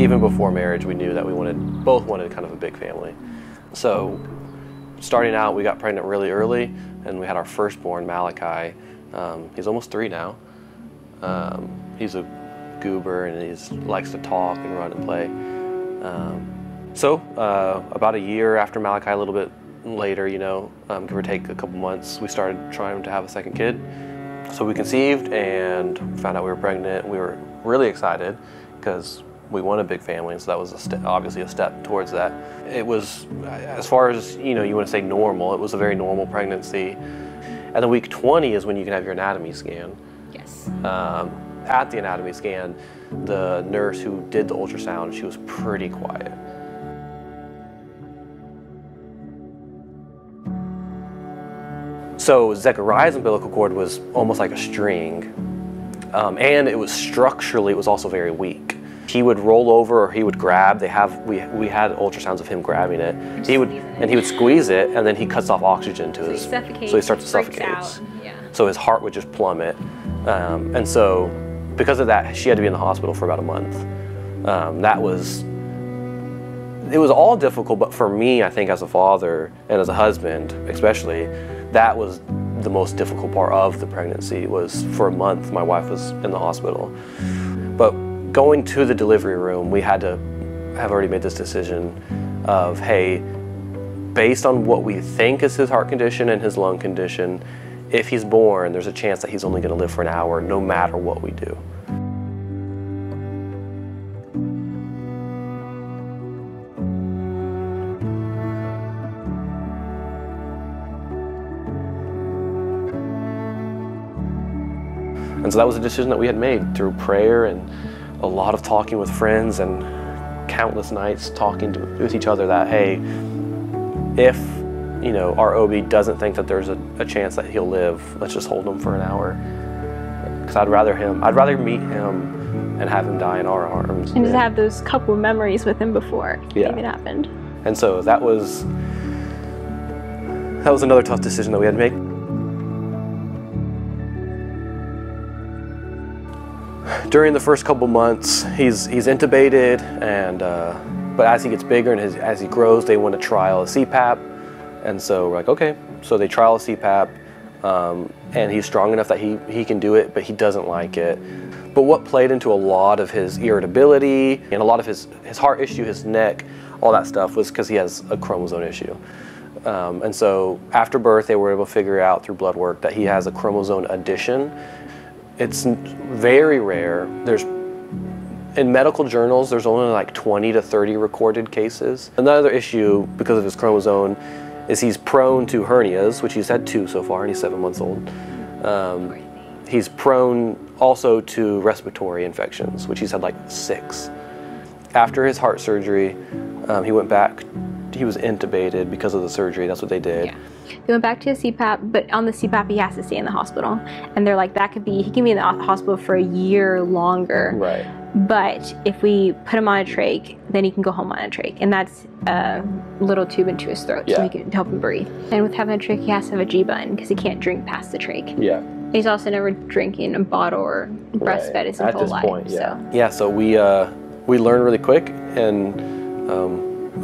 even before marriage, we knew that we both wanted kind of a big family. So starting out, we got pregnant really early, and we had our firstborn, Malachi. He's almost 3 now. He's a goober, and he likes to talk and run and play. So about a year after Malachi, a little bit later, you know, give or take a couple months, we started trying to have a second kid. So we conceived and found out we were pregnant. We were really excited because we want a big family, and so that was obviously a step towards that. It was, as far as, you know, you want to say normal, it was a very normal pregnancy. And then week 20 is when you can have your anatomy scan. Yes. At the anatomy scan, the nurse who did the ultrasound, she was pretty quiet. So Zechariah's umbilical cord was almost like a string, and it was structurally, it was also very weak. He would roll over or he would grab. We had ultrasounds of him grabbing it. He would squeeze it, and then he cuts off oxygen to his. So he starts to suffocate. Yeah. So his heart would just plummet, and so because of that, she had to be in the hospital for about a month. It was all difficult, but for me, I think as a father and as a husband, especially, that was the most difficult part of the pregnancy. Was for a month, my wife was in the hospital. But going to the delivery room, we had to have already made this decision of, hey, based on what we think is his heart condition and his lung condition, if he's born, there's a chance that he's only going to live for an hour no matter what we do. And so that was a decision that we had made through prayer and a lot of talking with friends and countless nights talking with each other that, hey, if, you know, our OB doesn't think that there's a chance that he'll live, let's just hold him for an hour. Because I'd rather meet him and have him die in our arms. And just have those couple of memories with him before it even happened. And so that was another tough decision that we had to make. During the first couple months, he's intubated, and but as he gets bigger and as he grows, they want to trial a CPAP, and so we're like, okay. So they trial a CPAP, and he's strong enough that he can do it, but he doesn't like it. But what played into a lot of his irritability and a lot of his heart issue, his neck, all that stuff was because he has a chromosome issue. And so after birth, they were able to figure out through blood work that he has a chromosome addition. It's very rare. In medical journals, there's only like 20 to 30 recorded cases. Another issue because of his chromosome is he's prone to hernias, which he's had 2 so far, and he's 7 months old. He's prone also to respiratory infections, which he's had like 6. After his heart surgery, he went back. He was intubated because of the surgery. That's what they did. Yeah. They went back to a CPAP, but on the CPAP he has to stay in the hospital. And they're like, he can be in the hospital for a year longer. Right. But if we put him on a trach, then he can go home on a trach. And that's a little tube into his throat, so we can help him breathe. And with having a trach, he has to have a G-button because he can't drink past the trach. Yeah. He's also never drinking a bottle or breastfed his whole life. Point, yeah. So. Yeah, so we learned really quick, and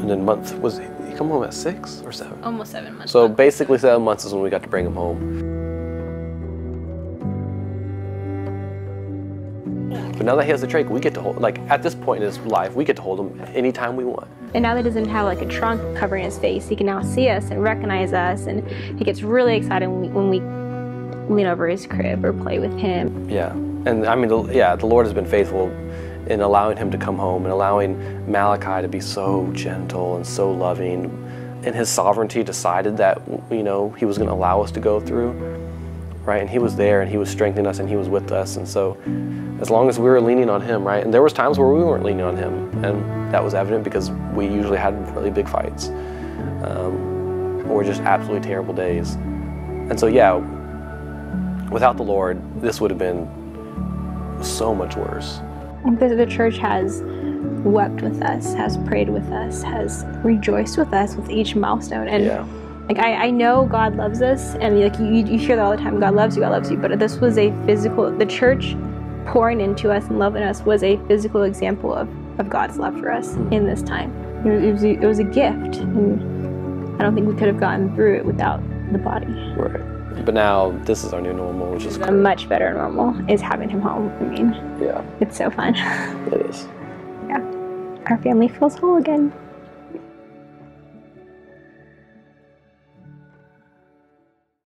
then month was he come home at 6 or 7? Almost 7 months. So basically 7 months is when we got to bring him home. But now that he has the trach, we get to hold, like at this point in his life, we get to hold him anytime we want. And now that he doesn't have like a trunk covering his face, he can now see us and recognize us, and he gets really excited when we lean over his crib or play with him. Yeah, and I mean, the Lord has been faithful in allowing him to come home and allowing Malachi to be so gentle and so loving. In his sovereignty decided that, you know, he was going to allow us to go through, right? And he was there, and he was strengthening us, and he was with us. And so as long as we were leaning on him, right? And there was times where we weren't leaning on him, and that was evident because we usually had really big fights or just absolutely terrible days. And so, yeah, without the Lord, this would have been so much worse. Because the church has wept with us, has prayed with us, has rejoiced with us with each milestone. And like I know God loves us, and like you hear that all the time, God loves you, but this was a physical, the church pouring into us and loving us was a physical example of of God's love for us in this time. It was a gift, and I don't think we could have gotten through it without the body. Right. But now this is our new normal, which is a much better normal, is having him home. I mean, yeah, it's so fun. it is. Yeah, our family feels whole again.